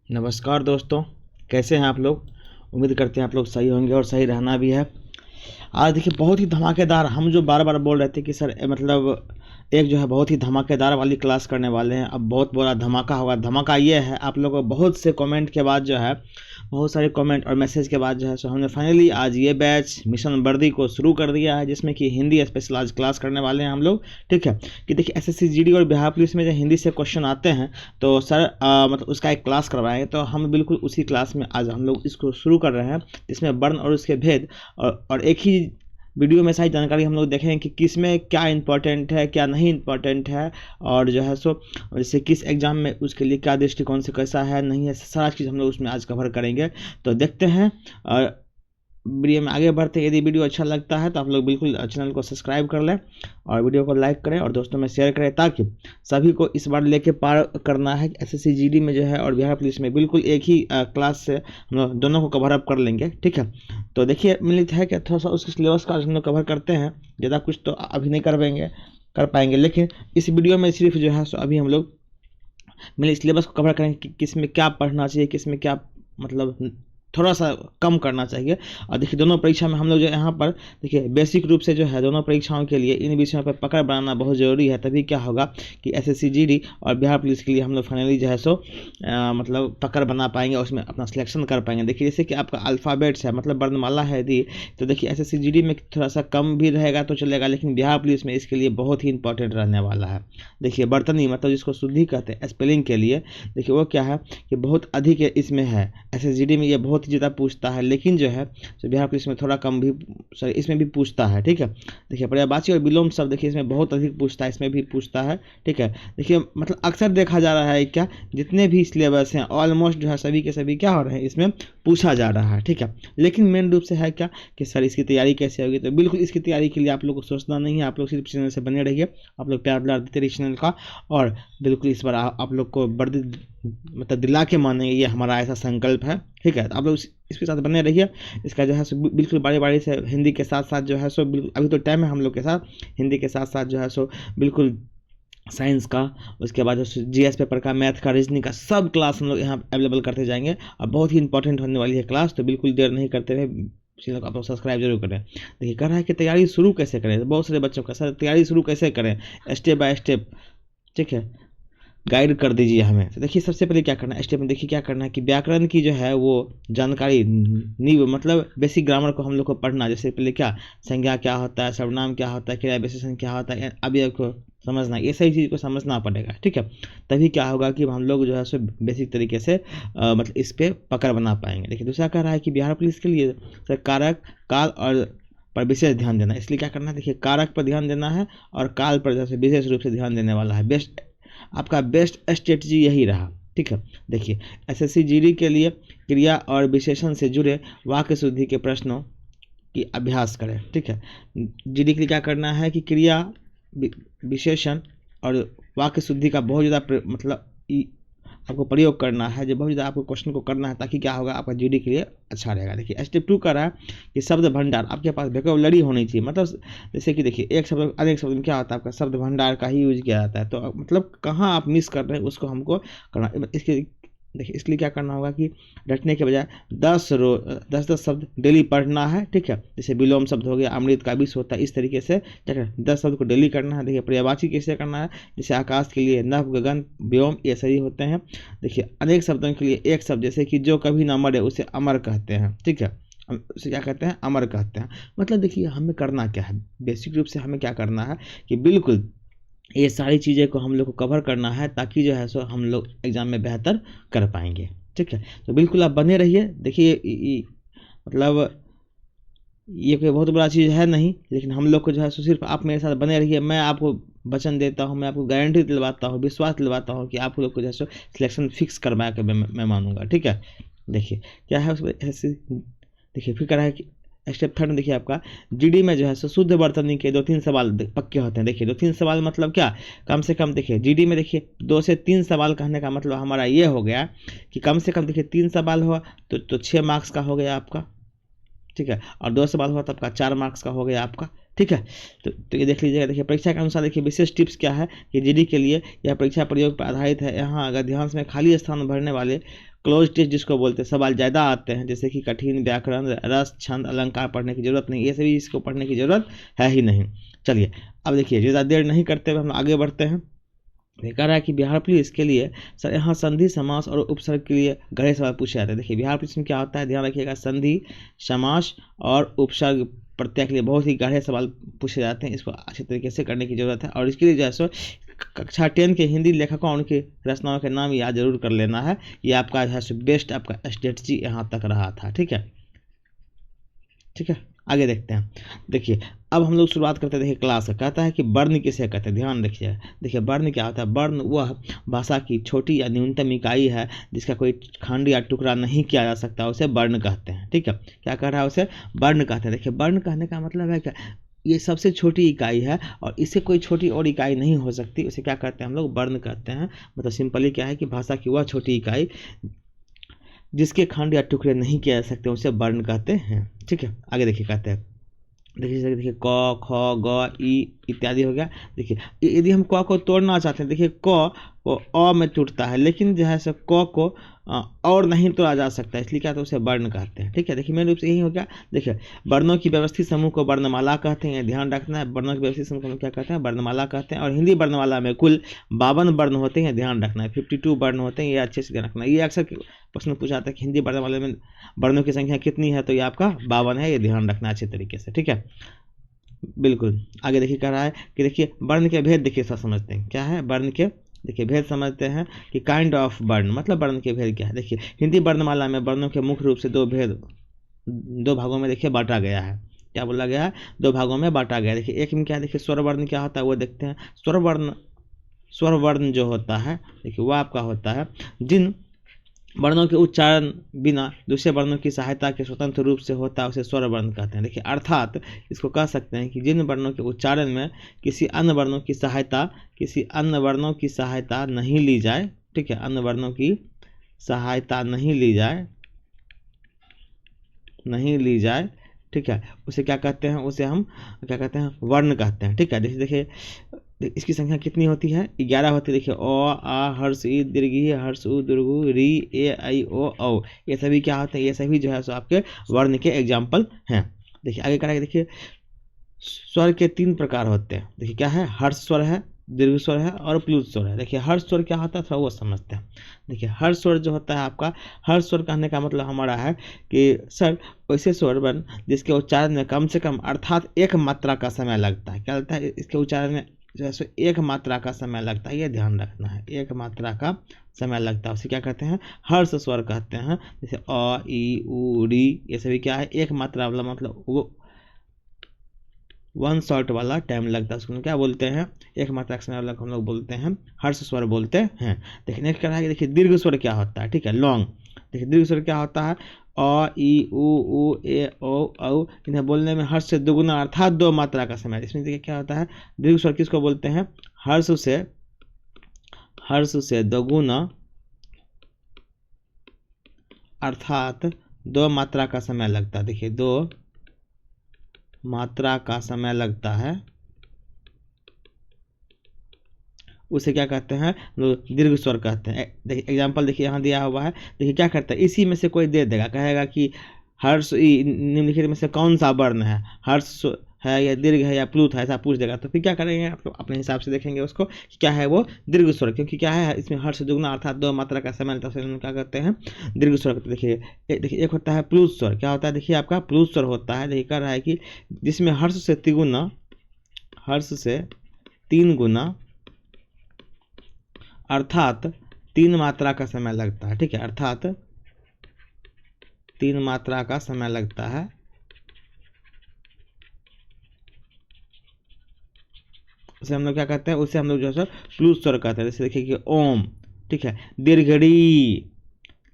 नमस्कार दोस्तों, कैसे हैं आप लोग। उम्मीद करते हैं आप लोग सही होंगे और सही रहना भी है। आज देखिए बहुत ही धमाकेदार, हम जो बार बार बोल रहे थे कि सर मतलब एक जो है बहुत ही धमाकेदार वाली क्लास करने वाले हैं। अब बहुत बड़ा धमाका होगा। धमाका ये है, आप लोगों को बहुत से कमेंट के बाद जो है, बहुत सारे कमेंट और मैसेज के बाद जो है सो हमने फाइनली आज ये बैच मिशन वर्दी को शुरू कर दिया है, जिसमें कि हिंदी स्पेशल आज क्लास करने वाले हैं हम लोग। ठीक है कि देखिए एसएससी जीडी और बिहार पुलिस में जो हिंदी से क्वेश्चन आते हैं तो सर मतलब उसका एक क्लास करवाएंगे। तो हम बिल्कुल उसी क्लास में आज हम लोग इसको शुरू कर रहे हैं, जिसमें वर्ण और उसके भेद और एक ही वीडियो में सारी जानकारी हम लोग देखेंगे कि किस में क्या इंपॉर्टेंट है, क्या नहीं इंपॉर्टेंट है, और जो है सो जैसे किस एग्ज़ाम में उसके लिए क्या दृष्टिकोण से कैसा है नहीं है, सारा चीज़ हम लोग उसमें आज कवर करेंगे। तो देखते हैं और वीडियो में आगे बढ़ते हैं। यदि वीडियो अच्छा लगता है तो आप लोग बिल्कुल चैनल को सब्सक्राइब कर लें और वीडियो को लाइक करें और दोस्तों में शेयर करें, ताकि सभी को इस बार लेके पार करना है। एसएससी जीडी में जो है और बिहार पुलिस में बिल्कुल एक ही क्लास से हम लोग दोनों को कवर अप कर लेंगे। ठीक है, तो देखिए मिलित है कि थोड़ा सा उसके सिलेबस का हम लोग कवर करते हैं। ज़्यादा कुछ तो अभी नहीं कर पाएंगे, लेकिन इस वीडियो में सिर्फ जो है सो अभी हम लोग मिले सिलेबस को कवर करेंगे कि किस में क्या पढ़ना चाहिए, किस में क्या मतलब थोड़ा सा कम करना चाहिए। और देखिए दोनों परीक्षा में हम लोग जो यहाँ पर देखिए बेसिक रूप से जो है दोनों परीक्षाओं के लिए इन विषयों पर पकड़ बनाना बहुत ज़रूरी है। तभी क्या होगा कि एसएससी जीडी और बिहार पुलिस के लिए हम लोग फाइनली जो है सो मतलब पकड़ बना पाएंगे और उसमें अपना सिलेक्शन कर पाएंगे। देखिए जैसे कि आपका अल्फ़ाबेट्स है, मतलब वर्णमाला है यदि, तो देखिए एसएससी जीडी में थोड़ा सा कम भी रहेगा तो चलेगा, लेकिन बिहार पुलिस में इसके लिए बहुत ही इंपॉर्टेंट रहने वाला है। देखिए बर्तनी मतलब जिसको शुद्धि कहते हैं स्पेलिंग के लिए, देखिए वो क्या है कि बहुत अधिक इसमें है। एसएसजीडी में ये बहुत ही ज़्यादा पूछता है, लेकिन जो है तो बिहार पुलिस में थोड़ा कम भी, सॉरी इसमें भी पूछता है। ठीक है, देखिए पर्यायवाची और विलोम शब्द देखिए इसमें बहुत अधिक पूछता है, इसमें भी पूछता है। ठीक है, देखिए मतलब अक्सर देखा जा रहा है क्या, जितने भी सिलेबस हैं ऑलमोस्ट जो है सभी के सभी क्या हो रहे हैं, इसमें पूछा जा रहा है। ठीक है, लेकिन मेन रूप से है क्या कि सर इसकी तैयारी कैसे होगी। तो बिल्कुल इसकी तैयारी के लिए आप लोग को सोचना नहीं है, आप लोग सिर्फ चैनल से बने रहिए, आप लोग प्यार दुलार देते रहिए चैनल का, और बिल्कुल इस बार आप लोग को वर्दी मतलब दिला के मानेंगे, ये हमारा ऐसा संकल्प है। ठीक है, तो आप लोग इसके साथ बने रहिए। इसका जो है सो बिल्कुल बारी बारी से हिंदी के साथ साथ जो है सो बिल्कुल अभी तो टाइम है हम लोग के साथ, हिंदी के साथ साथ जो है सो बिल्कुल साइंस का, उसके बाद जो जीएस पेपर का, मैथ का, रीजनिंग का सब क्लास हम लोग यहाँ अवेलेबल करते जाएंगे और बहुत ही इंपॉर्टेंट होने वाली है क्लास। तो बिल्कुल देर नहीं करते हुए चैनल को आप लोग सब्सक्राइब जरूर करें। देखिए कह रहा है कि तैयारी शुरू कैसे करें, तो बहुत सारे बच्चों का सर तैयारी शुरू कैसे करें स्टेप बाय स्टेप, ठीक है गाइड कर दीजिए हमें। तो देखिए सबसे पहले क्या करना है स्टेप में, देखिए क्या करना है कि व्याकरण की जो है वो जानकारी नींव मतलब बेसिक ग्रामर को हम लोग को पढ़ना। जैसे पहले क्या संज्ञा क्या होता है, सर्वनाम क्या होता है, क्रिया विशेषण क्या होता है, अभी को समझना, ये सही चीज़ को समझना पड़ेगा। ठीक है, तभी क्या होगा कि हम लोग जो है सो बेसिक तरीके से मतलब इस पर पकड़ बना पाएंगे। देखिए दूसरा कह रहा है कि बिहार पुलिस के लिए सर कारक, काल और पर विशेष ध्यान देना। इसलिए क्या करना है, देखिए कारक पर ध्यान देना है और काल पर जैसे विशेष रूप से ध्यान देने वाला है। आपका बेस्ट स्ट्रेटजी यही रहा। ठीक है, देखिए एसएससी जीडी के लिए क्रिया और विशेषण से जुड़े वाक्य शुद्धि के प्रश्नों की अभ्यास करें। ठीक है, जीडी के लिए क्या करना है कि क्रिया, विशेषण और वाक्य शुद्धि का बहुत ज़्यादा मतलब आपको प्रयोग करना है, जो बहुत ज़्यादा आपको क्वेश्चन को करना है, ताकि क्या होगा आपका जीडी के लिए अच्छा रहेगा। देखिए स्टेप 2 का रहा है कि शब्द भंडार, आपके पास वोकैबुलरी होनी चाहिए। मतलब जैसे कि देखिए एक शब्द अनेक शब्द में क्या होता है, आपका शब्द भंडार का ही यूज किया जाता है। तो मतलब कहाँ आप मिस कर रहे हैं उसको हमको करना। इसके देखिए इसलिए क्या करना होगा कि रटने के बजाय 10 शब्द डेली पढ़ना है। ठीक है, जैसे विलोम शब्द हो गया, अमृत का विष होता है, इस तरीके से क्या करना 10 शब्द को डेली करना है। देखिए पर्यायवाची कैसे करना है, जैसे आकाश के लिए नभ, गगन, व्योम, ये सही होते हैं। देखिए अनेक शब्दों के लिए एक शब्द, जैसे कि जो कभी न मरे उसे अमर कहते हैं। ठीक है, उसे क्या कहते हैं, अमर कहते हैं। मतलब देखिए हमें करना क्या है, बेसिक रूप से हमें क्या करना है कि बिल्कुल ये सारी चीज़ें को हम लोग को कवर करना है, ताकि जो है सो हम लोग एग्ज़ाम में बेहतर कर पाएंगे। ठीक है, तो बिल्कुल आप बने रहिए। देखिए मतलब ये कोई बहुत बड़ा चीज़ है नहीं, लेकिन हम लोग को जो है सो सिर्फ आप मेरे साथ बने रहिए। मैं आपको वचन देता हूँ, मैं आपको गारंटी दिलवाता हूँ, विश्वास दिलवाता हूँ कि आप लोग को जो है सो सिलेक्शन फिक्स करवा के मैं मानूंगा। ठीक है, देखिए क्या है उसको ऐसे, देखिए फिर कह रहा है कि स्टेप 3 में देखिए आपका जीडी में जो है सो शुद्ध वर्तनी के 2-3 सवाल पक्के होते हैं। देखिए 2-3 सवाल मतलब क्या, कम से कम देखिए जीडी में देखिए 2 से 3 सवाल कहने का मतलब हमारा ये हो गया कि कम से कम देखिए 3 सवाल हुआ तो 6 मार्क्स का हो गया आपका। ठीक है, और 2 सवाल हुआ तो आपका 4 मार्क्स का हो गया आपका। ठीक है। तो ये देख लीजिएगा। देखिए परीक्षा के अनुसार देखिए विशेष टिप्स क्या है कि जीडी के लिए यह परीक्षा प्रयोग पर आधारित है। यहाँ अगर ध्यान में खाली स्थान भरने वाले क्लोज टेस्ट जिसको बोलते हैं सवाल ज़्यादा आते हैं, जैसे कि कठिन व्याकरण, रस, छंद, अलंकार पढ़ने की जरूरत नहीं, ये सभी इसको पढ़ने की जरूरत है ही नहीं। चलिए अब देखिए ज़्यादा देर नहीं करते हुए हम आगे बढ़ते हैं। ये कह रहा है कि बिहार पुलिस के लिए सर यहाँ संधि, समास और उपसर्ग के लिए गहरे सवाल पूछे जाते हैं। देखिए बिहार पुलिस में क्या होता है, ध्यान रखिएगा, संधि, समास और उपसर्ग प्रत्यय के लिए बहुत ही गहरे सवाल पूछे जाते हैं। इसको अच्छे तरीके से करने की जरूरत है। और इसके लिए जो है सो कक्षा 10 के हिंदी लेखकों और उनके रचनाओं के नाम याद जरूर कर लेना है। ये आपका जो है सो बेस्ट आपका स्ट्रेटजी यहाँ तक रहा था। ठीक है, ठीक है, आगे देखते हैं। देखिए अब हम लोग शुरुआत करते हैं। देखिए क्लास का कहता है कि वर्ण किसे कहते हैं, ध्यान रखिए। देखिए वर्ण क्या होता है, वर्ण वह भाषा की छोटी या न्यूनतम इकाई है जिसका कोई खंड या टुकड़ा नहीं किया जा सकता, उसे वर्ण कहते हैं। ठीक है, क्या कह रहा है, उसे वर्ण कहते हैं। देखिए वर्ण कहने का मतलब है क्या, ये सबसे छोटी इकाई है और इससे कोई छोटी और इकाई नहीं हो सकती, उसे क्या कहते हैं हम लोग, वर्ण कहते हैं। मतलब सिंपली क्या है कि भाषा की वह छोटी इकाई जिसके खंड या टुकड़े नहीं किए जा सकते उसे वर्ण कहते हैं। ठीक है, आगे देखिए कहते हैं। देखिए क, ख, ग, ई इत्यादि हो गया। देखिए यदि हम क को तोड़ना चाहते हैं, देखिए क वो अ में टूटता है, लेकिन जो है सो क को और नहीं तोड़ा जा सकता, इसलिए क्या तो उसे वर्ण कहते हैं। ठीक है, देखिए मेन रूप से यही हो गया। देखिए वर्णों की व्यवस्थित समूह को वर्णमाला कहते हैं, ध्यान रखना है। वर्णों की व्यवस्थित समूह को क्या कहते हैं, वर्णमाला कहते हैं। और हिंदी वर्णमाला में कुल 52 वर्ण होते हैं, ध्यान रखना है। 52 वर्ण होते हैं, ये अच्छे से ध्यान रखना है। ये अक्सर प्रश्न पूछा जाता है कि हिंदी वर्णमाला में वर्णों की संख्या कितनी है, तो ये आपका 52 है, ये ध्यान रखना अच्छे तरीके से। ठीक है, बिल्कुल। आगे देखिए कह रहा है कि देखिए वर्ण के भेद देखिए सब समझते हैं, क्या है वर्ण के, देखिए भेद समझते हैं कि काइंड ऑफ वर्ण, मतलब वर्ण के भेद क्या है। देखिए हिंदी वर्णमाला में वर्णों के मुख्य रूप से दो भागों में देखिए बांटा गया है। क्या बोला गया है, 2 भागों में बांटा गया है। देखिए एक में क्या, देखिए स्वर वर्ण क्या होता है वो देखते हैं। स्वर वर्ण जो होता है देखिए वो आपका होता है जिन वर्णों के उच्चारण बिना दूसरे वर्णों की सहायता के स्वतंत्र रूप से होता है, उसे स्वर वर्ण कहते हैं। देखिए अर्थात इसको कह सकते हैं कि जिन वर्णों के उच्चारण में किसी अन्य वर्णों की सहायता नहीं ली जाए। ठीक है, अन्य वर्णों की सहायता नहीं ली जाए। ठीक है, उसे क्या कहते हैं, उसे हम क्या कहते हैं, वर्ण कहते हैं। ठीक है, देखिए इसकी संख्या कितनी होती है, 11 होती है। देखिए अ, आ, हर्ष, ई, दीर्घ, हर्ष, उ, दीर्घ, री, ए, आई, ओ, औ, ये सभी क्या होते हैं, ये सभी जो है सो आपके वर्ण के एग्जाम्पल हैं। देखिए आगे करेंगे। देखिए स्वर के 3 प्रकार होते हैं। देखिए क्या है, हर्ष स्वर है, दीर्घ स्वर है और प्लुत स्वर है। देखिए हर्ष स्वर क्या होता है थोड़ा वो समझते हैं। देखिए हर्ष स्वर जो होता है आपका, हर्ष स्वर कहने का मतलब हमारा है कि सर वैसे स्वर वर्ण जिसके उच्चारण में कम से कम अर्थात 1 मात्रा का समय लगता है। क्या लगता है, इसके उच्चारण में जैसे 1 मात्रा का समय लगता है, ये ध्यान रखना है, 1 मात्रा का समय लगता है, उसे क्या कहते हैं, हर्ष स्वर कहते हैं। जैसे अ, ई, उ, री, ये सभी क्या है, 1 मात्रा वाला, मतलब वो 1 शॉट वाला टाइम लगता है, उसको क्या बोलते हैं, 1 मात्रा का समय वाला हम लोग बोलते हैं हर्ष स्वर बोलते हैं। देखिए नेक्स्ट क्या है, देखिए दीर्घ स्वर क्या होता है। ठीक है, लॉन्ग। देखिए दीर्घ स्वर क्या होता है, अ, ई, उ, ए, ओ, औ, इन्हें बोलने में हर्ष से दुगुना अर्थात 2 मात्रा का समय। इसमें देखिए क्या होता है, दीर्घ स्वर किसको बोलते हैं, हर्ष से दोगुना अर्थात 2 मात्रा का समय लगता है। देखिए 2 मात्रा का समय लगता है, उसे क्या कहते हैं, दीर्घ स्वर कहते हैं। देखिए एग्जाम्पल देखिए यहाँ दिया हुआ है। देखिए क्या करता है, इसी में से कोई दे देगा, कहेगा कि हर्ष निम्नलिखित में से कौन सा वर्ण है, हर्ष है या दीर्घ है या प्लुत है, ऐसा पूछ देगा। तो फिर क्या करेंगे आप लोग अपने हिसाब से देखेंगे उसको कि क्या है वो दीर्घ स्वर, क्योंकि क्या है इसमें हर्ष दुगुना अर्थात 2 मात्रा का समय लगता है, क्या करते हैं दीर्घ स्वर। देखिए एक होता है प्लुत स्वर। क्या होता है, देखिए आपका प्लुत स्वर होता है, देखिए कह रहा है कि जिसमें हर्ष से 3 गुना अर्थात 3 मात्रा का समय लगता है। ठीक है, अर्थात 3 मात्रा का समय लगता है, उसे हम लोग क्या कहते हैं, उसे हम लोग जो है प्लुत स्वर कहते हैं। जैसे देखिए कि ओम। ठीक है, दीर्घ री,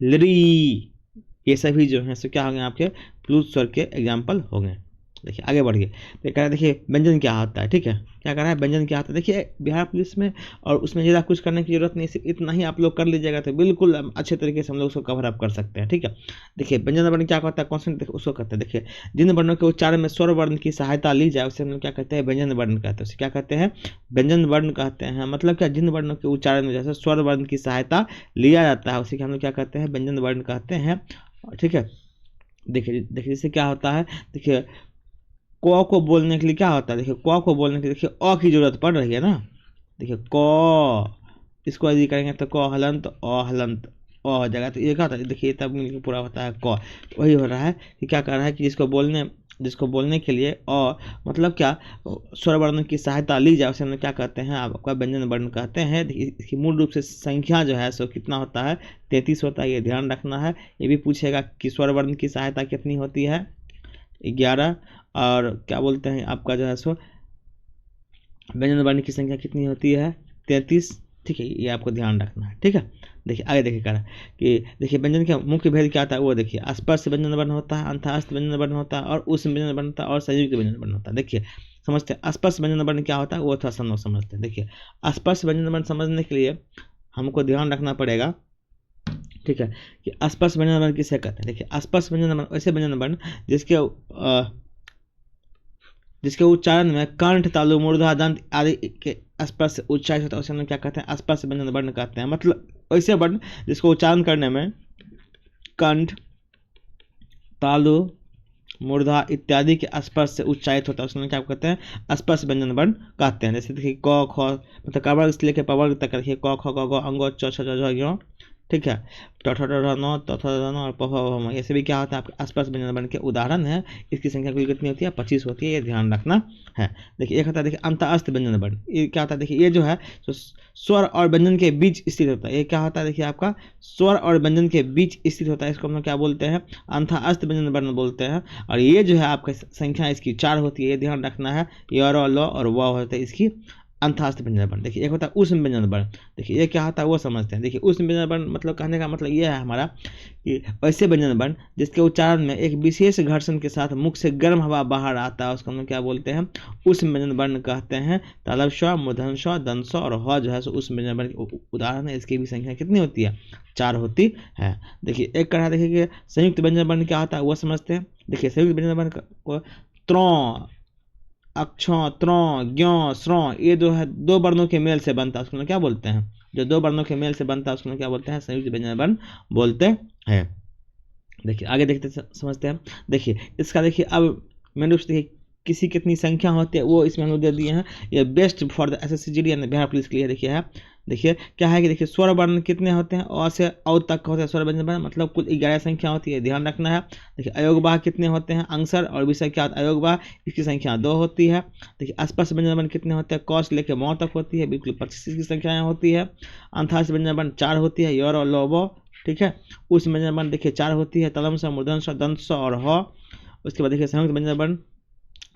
लरी, ये सभी जो हैं सो क्या होंगे आपके प्लुत स्वर के एग्जाम्पल होंगे। देखिए आगे बढ़िए, तो कह रहा है देखिए व्यंजन क्या होता है, ठीक है, क्या कर रहा है व्यंजन क्या होता है। देखिए बिहार पुलिस में और उसमें ज़्यादा कुछ करने की जरूरत नहीं, सिर्फ इतना ही आप लोग कर लीजिएगा तो बिल्कुल अच्छे तरीके से हम लोग उसको कवर अप कर सकते हैं, ठीक है। देखिए व्यंजन वर्ण क्या होता है, कॉन्सोनेंट उसको कहते हैं। देखिए जिन वर्णों के उच्चारण में स्वर वर्ण की सहायता ली जाए उसे हम लोग क्या कहते हैं, व्यंजन वर्ण कहते हैं। उसे क्या कहते हैं, व्यंजन वर्ण कहते हैं। मतलब क्या, जिन वर्णों के उच्चारण में जैसे स्वर वर्ण की सहायता लिया जाता है उसे हम लोग क्या कहते हैं, व्यंजन वर्ण कहते हैं, ठीक है। देखिए इससे क्या होता है, देखिए क को बोलने के लिए क्या होता है, देखिए क को बोलने के लिए देखिए अ की जरूरत पड़ रही है ना। देखिए क, इसको यदि करेंगे तो क हलंत अ हलंत अ हो जाएगा, तो ये क्या होता है, देखिए तब मिलकर पूरा होता है क। वही हो रहा है कि क्या कर रहा है कि जिसको बोलने के लिए अ मतलब क्या स्वर वर्ण की सहायता ली जाए उसे हम क्या कहते हैं, आपका व्यंजन वर्ण कहते हैं। देखिए इसकी मूल रूप से संख्या जो है सो कितना होता है, 33 होता है, ये ध्यान रखना है। ये भी पूछेगा कि स्वर वर्ण की सहायता कितनी होती है, 11, और क्या बोलते हैं आपका जो है सो व्यंजन वर्ण की संख्या कितनी होती है, 33, ठीक है, ये आपको ध्यान रखना है, ठीक है। देखिए आगे देखिए कह रहा है कि देखिए व्यंजन का मुख्य भेद क्या होता है, वो देखिए स्पर्श व्यंजन वर्ण होता है, अंतःस्थ व्यंजन वर्ण होता है, और उष्म व्यंजन वर्ण होता है, और संयुक्त व्यंजन वर्ण होता है। देखिए समझते हैं स्पर्श व्यंजन वर्ण क्या होता है, वो थोड़ा सा हम लोग समझते हैं। देखिए स्पर्श व्यंजन वर्ण समझने के लिए हमको ध्यान रखना पड़ेगा, ठीक है, कि स्पर्श व्यंजन वर्ण किसे कहते हैं। देखिए स्पर्श व्यंजन वर्ण ऐसे व्यंजन वर्ण जिसके उच्चारण में कंठ, तालु, मूर्धा, दंत आदि के स्पर्श से उच्चारित होता है उसे हम क्या कहते हैं, स्पर्श व्यंजन वर्ण कहते हैं। मतलब ऐसे वर्ण जिसको उच्चारण करने में कंठ, तालु, मूर्धा इत्यादि के स्पर्श से उच्चारित होता है उसमें क्या कहते हैं, स्पर्श व्यंजन वर्ण कहते हैं। जैसे देखिए क ख, मतलब क वर्ग से लेकर प वर्ग तक रखिए, क ख ग घ अंग च छ ज झ ञ, ठीक है, ट ठ ड न त थ द न और प फ भ म, ये सभी क्या होता है आपके स्पर्श व्यंजन वर्ण के उदाहरण है। इसकी संख्या कुल कितनी होती है, 25 होती है, ये ध्यान रखना है। देखिए एक होता है देखिए अंतःस्थ व्यंजन वर्ण, ये क्या होता है, देखिए ये जो है तो स्वर और व्यंजन के बीच स्थित होता है। ये क्या होता है, देखिए आपका स्वर और व्यंजन के बीच स्थित होता है, इसको हम लोग क्या बोलते हैं, अंतःस्थ व्यंजन वर्ण बोलते हैं। और ये जो है आपका संख्या इसकी 4 होती है, ये ध्यान रखना है। य र ल और व होता है इसकी अंतःस्थ व्यंजन वर्ण। देखिए एक होता है उष्म व्यंजन वर्ण, देखिए ये क्या होता है वो समझते हैं। देखिए उष्म व्यंजन वर्ण मतलब कहने का मतलब ये है हमारा कि ऐसे व्यंजन वर्ण जिसके उच्चारण में एक विशेष घर्षण के साथ मुख से गर्म हवा बाहर आता है उसको हम लोग क्या बोलते हैं, उष्म व्यंजन वर्ण कहते हैं। तालव श, मूर्धन श, दंत श और ह जो है सो उष्म व्यंजन वर्ण के उदाहरण है। इसकी भी संख्या कितनी होती है, 4 होती है। देखिए एक कहा देखिए संयुक्त व्यंजन वर्ण क्या होता है वो समझते हैं। देखिए संयुक्त व्यंजन वर्ण को त्रों, अक्ष, त्रों, ज्ञ, स्रों, ये जो है 2 वर्णों के मेल से बनता है उसको क्या बोलते हैं, जो 2 वर्णों के मेल से बनता है उसको क्या बोलते हैं, संयुक्त व्यंजन वर्ण बोलते हैं। देखिए आगे देखते समझते हैं। देखिए इसका देखिए अब मैंने उससे देखिए किसी कितनी संख्या होती है वो इसमें हम लोग दे दिए हैं। ये best for the SSC GD and Bihar police के लिए देखिए है। देखिए क्या है कि देखिए स्वर वर्ण कितने होते हैं, अ से औ तक होते हैं स्वर व्यंजन वर्ण, मतलब कुल 11 संख्या होती है, ध्यान रखना है। देखिए अयोगवाह कितने होते हैं, अंगसर और विषय क्या होता है अयोगवाह, इसकी संख्या 2 होती है। देखिए स्पर्श व्यंजन वर्ण कितने होते हैं, क से लेकर म तक होती है, बिल्कुल 25 की संख्याएं होती है। अंतःस्थ व्यंजन वर्ण 4 होती है, य और ल व, ठीक है। उस व्यंजन वर्ण देखिए 4 होती है, तलम स, मूर्धन स, दंत स और ह। उसके बाद देखिए संयुक्त व्यंजन वर्ण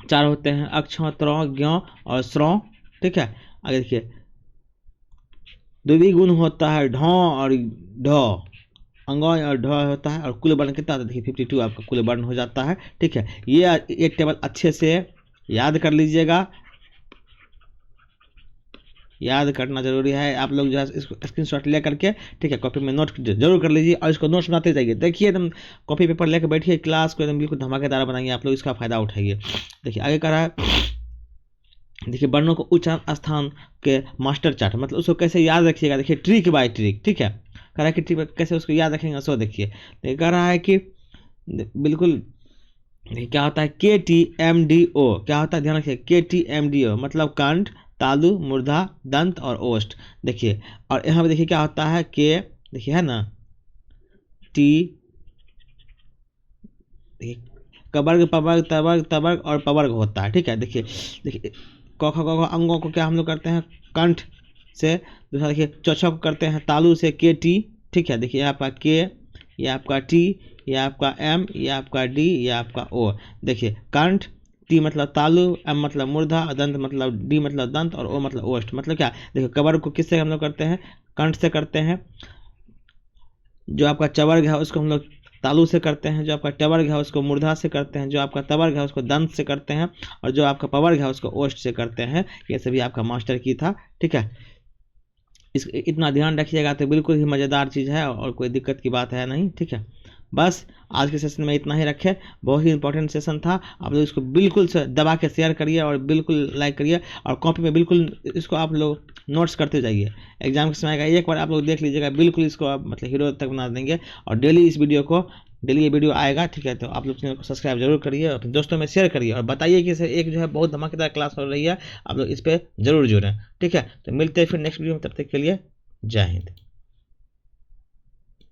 4 होते हैं, अक्ष, त्रों, ज्ञ और स्रों, ठीक है। आगे देखिए द्विगुण होता है ढ और ढ, अंग और ढ होता है, और कुल वर्ण कितना होता है, देखिए 52 आपका कुल वर्ण हो जाता है, ठीक है। ये टेबल अच्छे से याद कर लीजिएगा, याद करना जरूरी है। आप लोग जो है इसको स्क्रीनशॉट ले करके, ठीक है, कॉपी में नोट जरूर कर लीजिए और इसको नोट्स बनाते जाइए। देखिए एकदम कॉपी पेपर लेकर बैठिए, क्लास को एकदम बिल्कुल धमाकेदार बनाइए, आप लोग इसका फायदा उठाइए। देखिए आगे कह रहा है देखिए वर्णों को उच्चारण स्थान के मास्टर चार्ट, मतलब उसको कैसे याद रखिएगा, देखिए ट्रिक बाय ट्रिक, ठीक है। कह रहा है कि ट्रिक कैसे उसको याद रखेंगे सो देखिए। कह रहा है कि बिल्कुल क्या होता है KTMDO, क्या होता है ध्यान रखिए KTMDO मतलब कंठ, तालु, मूर्धा, दंत और ओष्ठ। देखिए और यहाँ पे देखिए क्या होता है के, देखिए है ना टी, देखिए कवर्ग, पवर्ग, तवर्ग, तवर्ग और पवर्ग होता है, ठीक है। देखिए क ख ग घ अंगों को क्या हम लोग करते हैं कंठ से, दूसरा देखिए चौछा को करते हैं तालु से KT, ठीक है। देखिए आपका K, ये आपका T, ये आपका M, ये आपका D, ये आपका O। देखिए कंठ, T मतलब तालु, M मतलब मूर्धा, दंत मतलब D मतलब दंत और O मतलब ओष्ठ। मतलब क्या, देखिए कवर्ग को किससे हम लोग करते हैं, कंठ से करते हैं। जो आपका चवर्ग है उसको हम लोग तालु से करते हैं, जो आपका टवर्ग है उसको मूर्धा से करते हैं, जो आपका तवर्ग है उसको दंत से करते हैं, और जो आपका पवर्ग है उसको ओष्ठ से करते हैं। ये सभी आपका मास्टर की था, ठीक है। इस इतना ध्यान रखिएगा तो बिल्कुल ही मज़ेदार चीज़ है और कोई दिक्कत की बात है नहीं, ठीक है। बस आज के सेशन में इतना ही रखें, बहुत ही इंपॉर्टेंट सेशन था। आप लोग इसको बिल्कुल से दबा के शेयर करिए और बिल्कुल लाइक करिए, और कॉपी में बिल्कुल इसको आप लोग नोट्स करते जाइए। एग्जाम के समय का एक बार आप लोग देख लीजिएगा, बिल्कुल इसको आप मतलब हीरो तक बना देंगे। और डेली इस वीडियो को, डेली ये वीडियो आएगा, ठीक है। तो आप लोग चैनल को सब्सक्राइब जरूर करिए, अपने दोस्तों में शेयर करिए और बताइए कि इसे एक जो है बहुत धमाकेदार क्लास हो रही है, आप लोग इस पर जरूर जुड़ें, ठीक है। तो मिलते हैं फिर नेक्स्ट वीडियो में, तब तक के लिए जय हिंद।